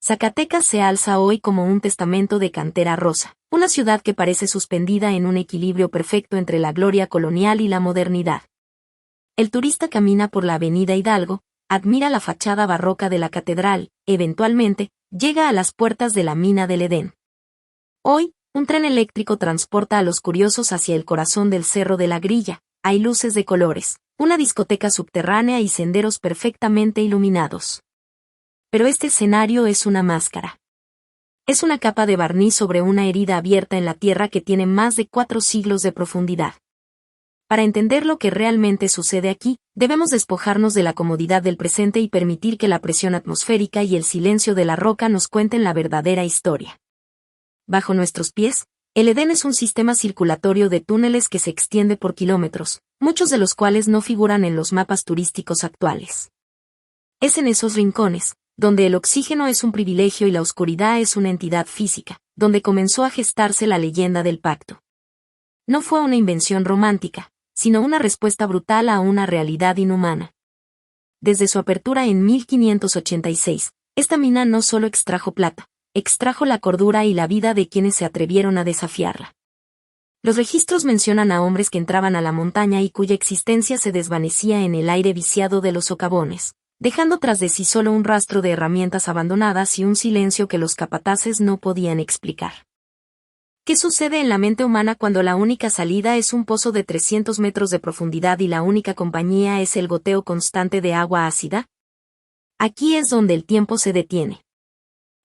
Zacatecas se alza hoy como un testamento de cantera rosa, una ciudad que parece suspendida en un equilibrio perfecto entre la gloria colonial y la modernidad. El turista camina por la avenida Hidalgo, admira la fachada barroca de la catedral, eventualmente, llega a las puertas de la mina del Edén. Hoy, un tren eléctrico transporta a los curiosos hacia el corazón del Cerro de la Grilla, hay luces de colores, una discoteca subterránea y senderos perfectamente iluminados. Pero este escenario es una máscara. Es una capa de barniz sobre una herida abierta en la tierra que tiene más de 4 siglos de profundidad. Para entender lo que realmente sucede aquí, debemos despojarnos de la comodidad del presente y permitir que la presión atmosférica y el silencio de la roca nos cuenten la verdadera historia. Bajo nuestros pies, el Edén es un sistema circulatorio de túneles que se extiende por kilómetros, muchos de los cuales no figuran en los mapas turísticos actuales. Es en esos rincones, donde el oxígeno es un privilegio y la oscuridad es una entidad física, donde comenzó a gestarse la leyenda del pacto. No fue una invención romántica, sino una respuesta brutal a una realidad inhumana. Desde su apertura en 1586, esta mina no solo extrajo plata, extrajo la cordura y la vida de quienes se atrevieron a desafiarla. Los registros mencionan a hombres que entraban a la montaña y cuya existencia se desvanecía en el aire viciado de los socavones, dejando tras de sí solo un rastro de herramientas abandonadas y un silencio que los capataces no podían explicar. ¿Qué sucede en la mente humana cuando la única salida es un pozo de 300 metros de profundidad y la única compañía es el goteo constante de agua ácida? Aquí es donde el tiempo se detiene.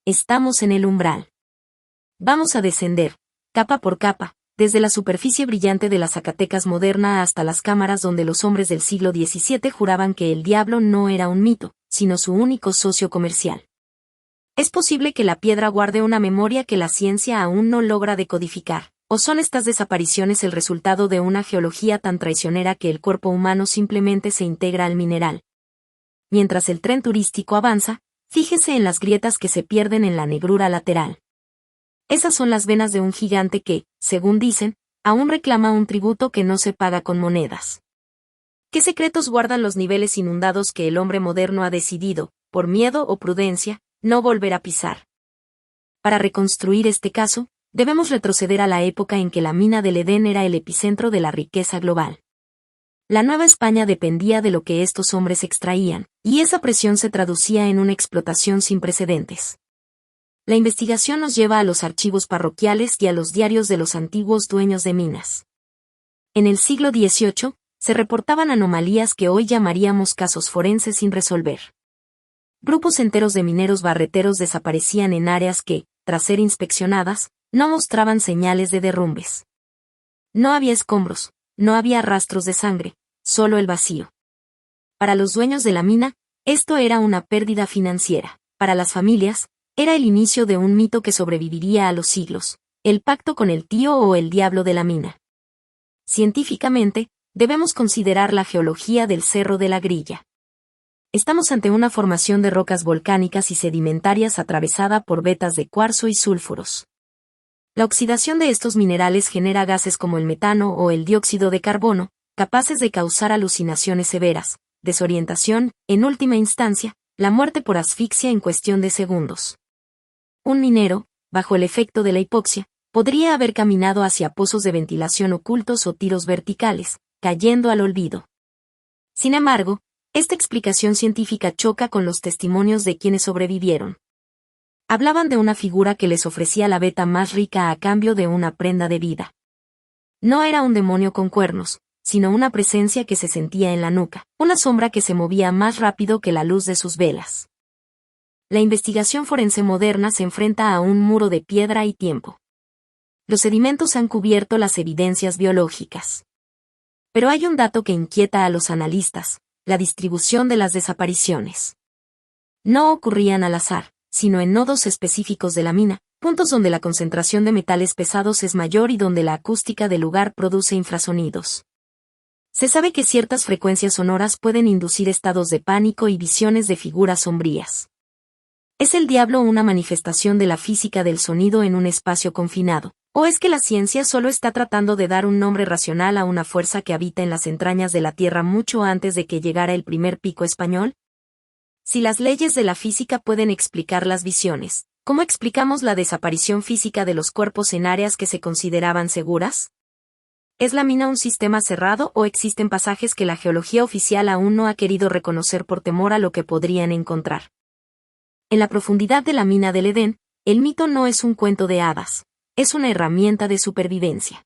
Estamos en el umbral. Vamos a descender, capa por capa, desde la superficie brillante de la Zacatecas moderna hasta las cámaras donde los hombres del siglo XVII juraban que el diablo no era un mito, sino su único socio comercial. ¿Es posible que la piedra guarde una memoria que la ciencia aún no logra decodificar? ¿O son estas desapariciones el resultado de una geología tan traicionera que el cuerpo humano simplemente se integra al mineral? Mientras el tren turístico avanza, fíjese en las grietas que se pierden en la negrura lateral. Esas son las venas de un gigante que, según dicen, aún reclama un tributo que no se paga con monedas. ¿Qué secretos guardan los niveles inundados que el hombre moderno ha decidido, por miedo o prudencia, no volver a pisar? Para reconstruir este caso, debemos retroceder a la época en que la mina del Edén era el epicentro de la riqueza global. La Nueva España dependía de lo que estos hombres extraían, y esa presión se traducía en una explotación sin precedentes. La investigación nos lleva a los archivos parroquiales y a los diarios de los antiguos dueños de minas. En el siglo XVIII, se reportaban anomalías que hoy llamaríamos casos forenses sin resolver. Grupos enteros de mineros barreteros desaparecían en áreas que, tras ser inspeccionadas, no mostraban señales de derrumbes. No había escombros, no había rastros de sangre, solo el vacío. Para los dueños de la mina, esto era una pérdida financiera. Para las familias, era el inicio de un mito que sobreviviría a los siglos, el pacto con el tío o el diablo de la mina. Científicamente, debemos considerar la geología del Cerro de la Grilla. Estamos ante una formación de rocas volcánicas y sedimentarias atravesada por vetas de cuarzo y sulfuros. La oxidación de estos minerales genera gases como el metano o el dióxido de carbono, capaces de causar alucinaciones severas, desorientación, en última instancia, la muerte por asfixia en cuestión de segundos. Un minero, bajo el efecto de la hipoxia, podría haber caminado hacia pozos de ventilación ocultos o tiros verticales, cayendo al olvido. Sin embargo, esta explicación científica choca con los testimonios de quienes sobrevivieron. Hablaban de una figura que les ofrecía la veta más rica a cambio de una prenda de vida. No era un demonio con cuernos, sino una presencia que se sentía en la nuca, una sombra que se movía más rápido que la luz de sus velas. La investigación forense moderna se enfrenta a un muro de piedra y tiempo. Los sedimentos han cubierto las evidencias biológicas. Pero hay un dato que inquieta a los analistas: la distribución de las desapariciones. No ocurrían al azar, sino en nodos específicos de la mina, puntos donde la concentración de metales pesados es mayor y donde la acústica del lugar produce infrasonidos. Se sabe que ciertas frecuencias sonoras pueden inducir estados de pánico y visiones de figuras sombrías. ¿Es el diablo una manifestación de la física del sonido en un espacio confinado? ¿O es que la ciencia solo está tratando de dar un nombre racional a una fuerza que habita en las entrañas de la Tierra mucho antes de que llegara el primer pico español? Si las leyes de la física pueden explicar las visiones, ¿cómo explicamos la desaparición física de los cuerpos en áreas que se consideraban seguras? ¿Es la mina un sistema cerrado o existen pasajes que la geología oficial aún no ha querido reconocer por temor a lo que podrían encontrar? En la profundidad de la mina del Edén, el mito no es un cuento de hadas, es una herramienta de supervivencia.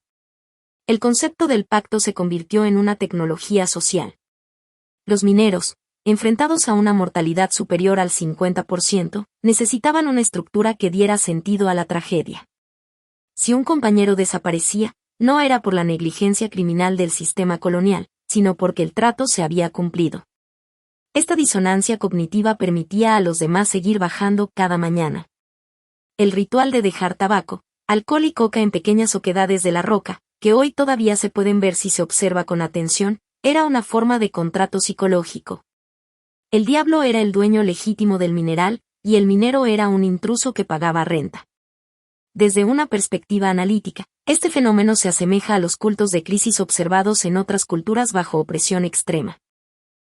El concepto del pacto se convirtió en una tecnología social. Los mineros, enfrentados a una mortalidad superior al 50%, necesitaban una estructura que diera sentido a la tragedia. Si un compañero desaparecía, no era por la negligencia criminal del sistema colonial, sino porque el trato se había cumplido. Esta disonancia cognitiva permitía a los demás seguir bajando cada mañana. El ritual de dejar tabaco, alcohol y coca en pequeñas oquedades de la roca, que hoy todavía se pueden ver si se observa con atención, era una forma de contrato psicológico. El diablo era el dueño legítimo del mineral, y el minero era un intruso que pagaba renta. Desde una perspectiva analítica, este fenómeno se asemeja a los cultos de crisis observados en otras culturas bajo opresión extrema.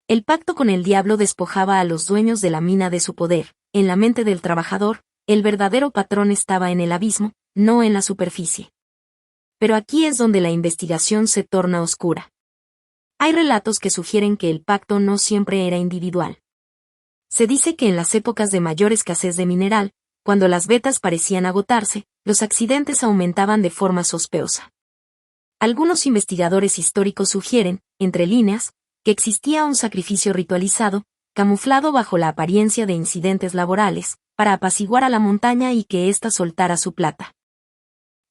El pacto con el diablo despojaba a los dueños de la mina de su poder. En la mente del trabajador, el verdadero patrón estaba en el abismo, no en la superficie. Pero aquí es donde la investigación se torna oscura. Hay relatos que sugieren que el pacto no siempre era individual. Se dice que en las épocas de mayor escasez de mineral, cuando las vetas parecían agotarse, los accidentes aumentaban de forma sospechosa. Algunos investigadores históricos sugieren, entre líneas, que existía un sacrificio ritualizado, camuflado bajo la apariencia de incidentes laborales, para apaciguar a la montaña y que ésta soltara su plata.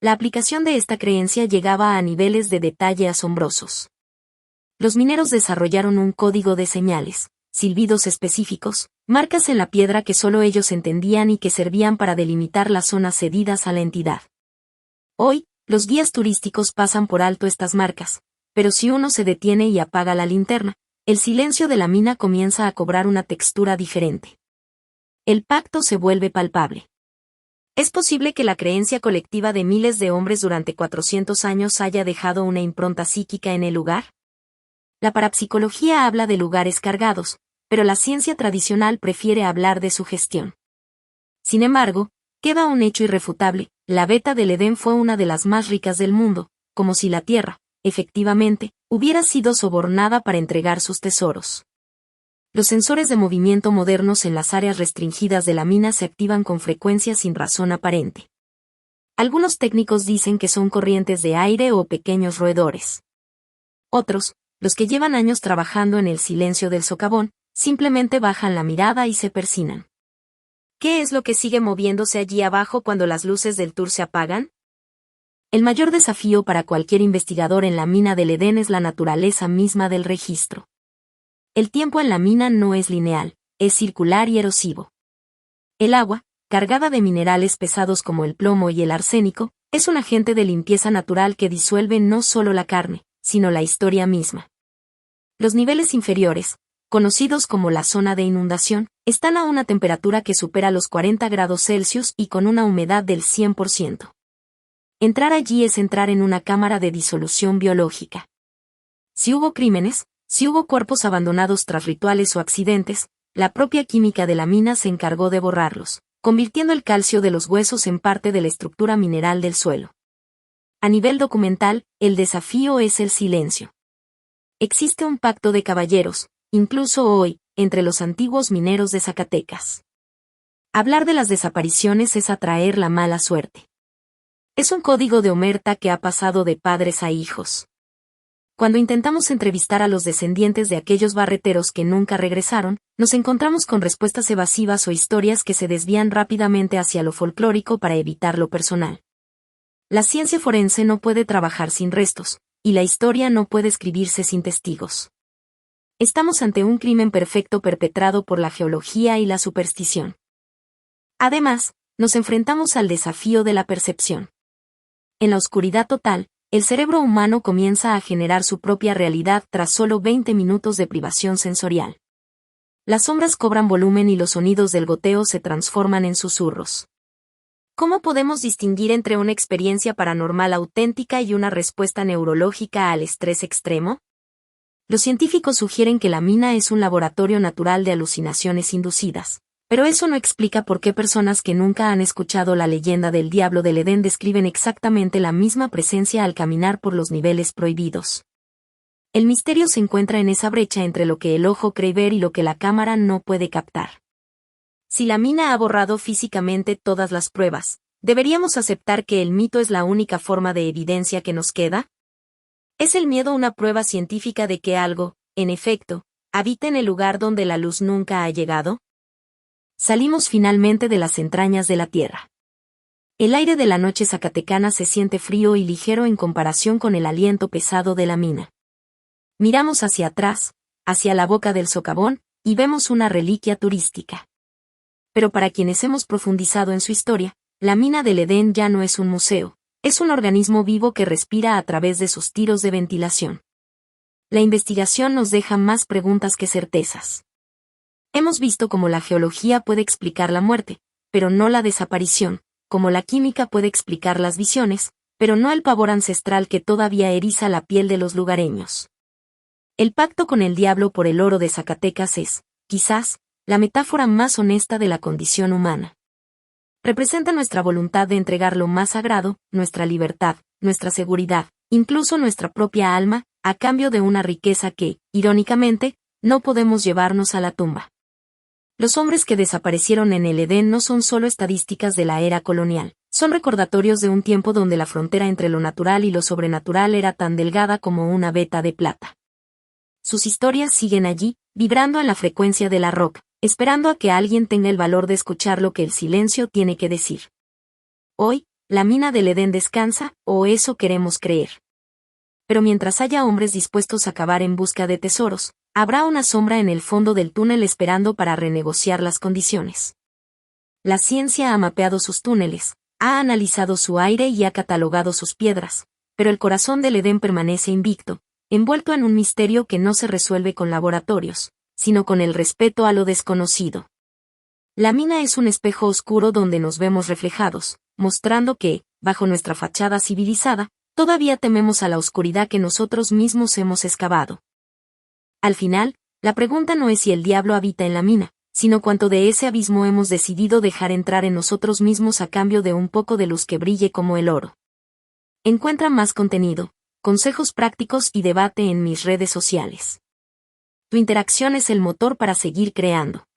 La aplicación de esta creencia llegaba a niveles de detalle asombrosos. Los mineros desarrollaron un código de señales, silbidos específicos, marcas en la piedra que solo ellos entendían y que servían para delimitar las zonas cedidas a la entidad. Hoy, los guías turísticos pasan por alto estas marcas, pero si uno se detiene y apaga la linterna, el silencio de la mina comienza a cobrar una textura diferente. El pacto se vuelve palpable. ¿Es posible que la creencia colectiva de miles de hombres durante 400 años haya dejado una impronta psíquica en el lugar? La parapsicología habla de lugares cargados, pero la ciencia tradicional prefiere hablar de sugestión. Sin embargo, queda un hecho irrefutable: la veta del Edén fue una de las más ricas del mundo, como si la Tierra, efectivamente, hubiera sido sobornada para entregar sus tesoros. Los sensores de movimiento modernos en las áreas restringidas de la mina se activan con frecuencia sin razón aparente. Algunos técnicos dicen que son corrientes de aire o pequeños roedores. Otros, los que llevan años trabajando en el silencio del socavón, simplemente bajan la mirada y se persignan. ¿Qué es lo que sigue moviéndose allí abajo cuando las luces del tour se apagan? El mayor desafío para cualquier investigador en la mina del Edén es la naturaleza misma del registro. El tiempo en la mina no es lineal, es circular y erosivo. El agua, cargada de minerales pesados como el plomo y el arsénico, es un agente de limpieza natural que disuelve no solo la carne, sino la historia misma. Los niveles inferiores, conocidos como la zona de inundación, están a una temperatura que supera los 40 grados Celsius y con una humedad del 100%. Entrar allí es entrar en una cámara de disolución biológica. Si hubo crímenes, si hubo cuerpos abandonados tras rituales o accidentes, la propia química de la mina se encargó de borrarlos, convirtiendo el calcio de los huesos en parte de la estructura mineral del suelo. A nivel documental, el desafío es el silencio. Existe un pacto de caballeros, incluso hoy, entre los antiguos mineros de Zacatecas. Hablar de las desapariciones es atraer la mala suerte. Es un código de omerta que ha pasado de padres a hijos. Cuando intentamos entrevistar a los descendientes de aquellos barreteros que nunca regresaron, nos encontramos con respuestas evasivas o historias que se desvían rápidamente hacia lo folclórico para evitar lo personal. La ciencia forense no puede trabajar sin restos, y la historia no puede escribirse sin testigos. Estamos ante un crimen perfecto perpetrado por la geología y la superstición. Además, nos enfrentamos al desafío de la percepción. En la oscuridad total, el cerebro humano comienza a generar su propia realidad tras solo 20 minutos de privación sensorial. Las sombras cobran volumen y los sonidos del goteo se transforman en susurros. ¿Cómo podemos distinguir entre una experiencia paranormal auténtica y una respuesta neurológica al estrés extremo? Los científicos sugieren que la mina es un laboratorio natural de alucinaciones inducidas. Pero eso no explica por qué personas que nunca han escuchado la leyenda del diablo del Edén describen exactamente la misma presencia al caminar por los niveles prohibidos. El misterio se encuentra en esa brecha entre lo que el ojo cree ver y lo que la cámara no puede captar. Si la mina ha borrado físicamente todas las pruebas, ¿deberíamos aceptar que el mito es la única forma de evidencia que nos queda? ¿Es el miedo una prueba científica de que algo, en efecto, habita en el lugar donde la luz nunca ha llegado? Salimos finalmente de las entrañas de la Tierra. El aire de la noche zacatecana se siente frío y ligero en comparación con el aliento pesado de la mina. Miramos hacia atrás, hacia la boca del socavón, y vemos una reliquia turística. Pero para quienes hemos profundizado en su historia, la mina del Edén ya no es un museo, es un organismo vivo que respira a través de sus tiros de ventilación. La investigación nos deja más preguntas que certezas. Hemos visto cómo la geología puede explicar la muerte, pero no la desaparición, como la química puede explicar las visiones, pero no el pavor ancestral que todavía eriza la piel de los lugareños. El pacto con el diablo por el oro de Zacatecas es, quizás, la metáfora más honesta de la condición humana. Representa nuestra voluntad de entregar lo más sagrado, nuestra libertad, nuestra seguridad, incluso nuestra propia alma, a cambio de una riqueza que, irónicamente, no podemos llevarnos a la tumba. Los hombres que desaparecieron en el Edén no son solo estadísticas de la era colonial, son recordatorios de un tiempo donde la frontera entre lo natural y lo sobrenatural era tan delgada como una veta de plata. Sus historias siguen allí, vibrando en la frecuencia de la roca, esperando a que alguien tenga el valor de escuchar lo que el silencio tiene que decir. Hoy, la mina del Edén descansa, o eso queremos creer. Pero mientras haya hombres dispuestos a cavar en busca de tesoros, habrá una sombra en el fondo del túnel esperando para renegociar las condiciones. La ciencia ha mapeado sus túneles, ha analizado su aire y ha catalogado sus piedras, pero el corazón del Edén permanece invicto, envuelto en un misterio que no se resuelve con laboratorios, sino con el respeto a lo desconocido. La mina es un espejo oscuro donde nos vemos reflejados, mostrando que, bajo nuestra fachada civilizada, todavía tememos a la oscuridad que nosotros mismos hemos excavado. Al final, la pregunta no es si el diablo habita en la mina, sino cuánto de ese abismo hemos decidido dejar entrar en nosotros mismos a cambio de un poco de luz que brille como el oro. Encuentra más contenido, consejos prácticos y debate en mis redes sociales. Tu interacción es el motor para seguir creando.